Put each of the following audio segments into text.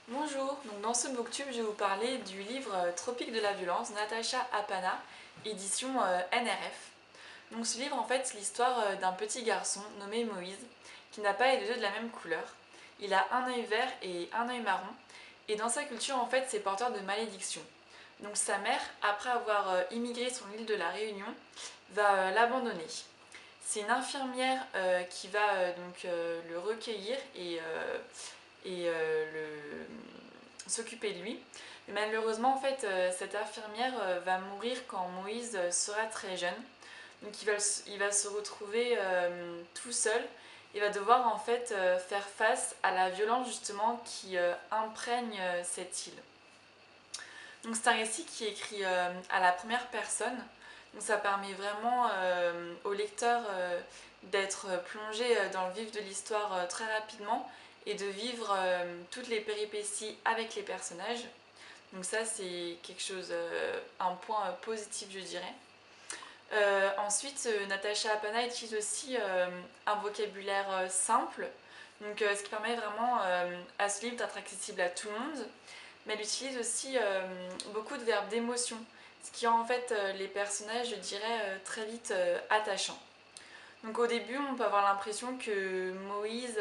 Bonjour, donc dans ce booktube je vais vous parler du livre Tropique de la violence, Natacha Apana, édition NRF. Donc ce livre en fait c'est l'histoire d'un petit garçon nommé Moïse qui n'a pas les deux yeux de la même couleur. Il a un œil vert et un œil marron et dans sa culture en fait c'est porteur de malédiction. Donc sa mère, après avoir immigré sur l'île de la Réunion, va l'abandonner. C'est une infirmière qui va le recueillir et s'occuper de lui. Mais malheureusement, en fait, cette infirmière va mourir quand Moïse sera très jeune. Donc il va se retrouver tout seul et va devoir en fait faire face à la violence justement qui imprègne cette île. Donc c'est un récit qui est écrit à la première personne. Donc ça permet vraiment au lecteur d'être plongé dans le vif de l'histoire très rapidement et de vivre toutes les péripéties avec les personnages. Donc ça c'est quelque chose, un point positif je dirais. Ensuite, Natacha Apana utilise aussi un vocabulaire simple, donc, ce qui permet vraiment à ce livre d'être accessible à tout le monde. Mais elle utilise aussi beaucoup de verbes d'émotion, ce qui rend en fait les personnages, je dirais, très vite attachants. Donc au début, on peut avoir l'impression que Moïse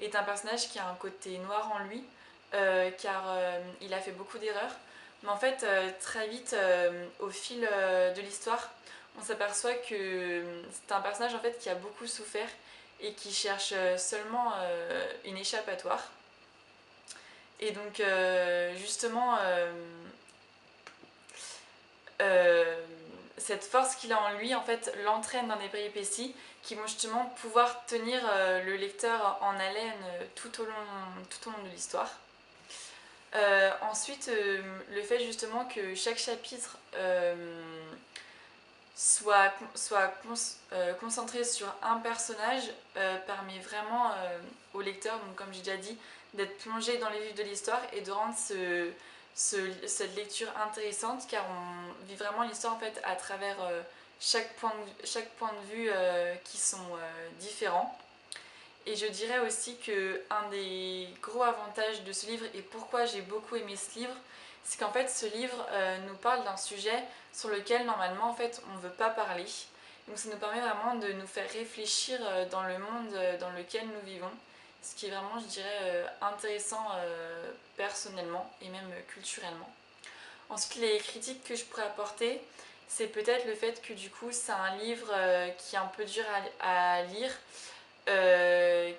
est un personnage qui a un côté noir en lui, car il a fait beaucoup d'erreurs. Mais en fait, très vite, au fil de l'histoire, on s'aperçoit que c'est un personnage en fait qui a beaucoup souffert et qui cherche seulement une échappatoire. Et donc justement, euh, cette force qu'il a en lui en fait l'entraîne dans des péripéties qui vont justement pouvoir tenir le lecteur en haleine tout au long de l'histoire. Ensuite, le fait justement que chaque chapitre soit concentré sur un personnage permet vraiment au lecteur, donc comme j'ai déjà dit, d'être plongé dans les vifs de l'histoire et de rendre cette lecture intéressante car on vit vraiment l'histoire en fait à travers chaque point de vue qui sont différents. Et je dirais aussi que un des gros avantages de ce livre et pourquoi j'ai beaucoup aimé ce livre, c'est qu'en fait ce livre nous parle d'un sujet sur lequel normalement en fait on ne veut pas parler. Donc ça nous permet vraiment de nous faire réfléchir dans le monde dans lequel nous vivons, ce qui est vraiment je dirais intéressant personnellement et même culturellement. Ensuite les critiques que je pourrais apporter, c'est peut-être le fait que du coup c'est un livre qui est un peu dur à lire,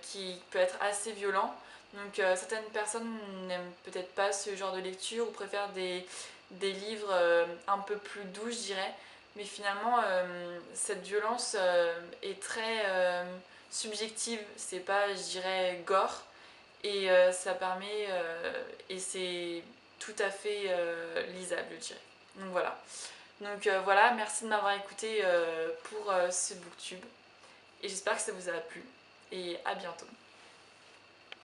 qui peut être assez violent. Donc certaines personnes n'aiment peut-être pas ce genre de lecture ou préfèrent des livres un peu plus doux, je dirais. Mais finalement, cette violence est très subjective. C'est pas, je dirais, gore. Et ça permet, et c'est tout à fait lisable, je dirais. Donc voilà. Donc voilà, merci de m'avoir écouté pour ce booktube. Et j'espère que ça vous a plu. Et à bientôt.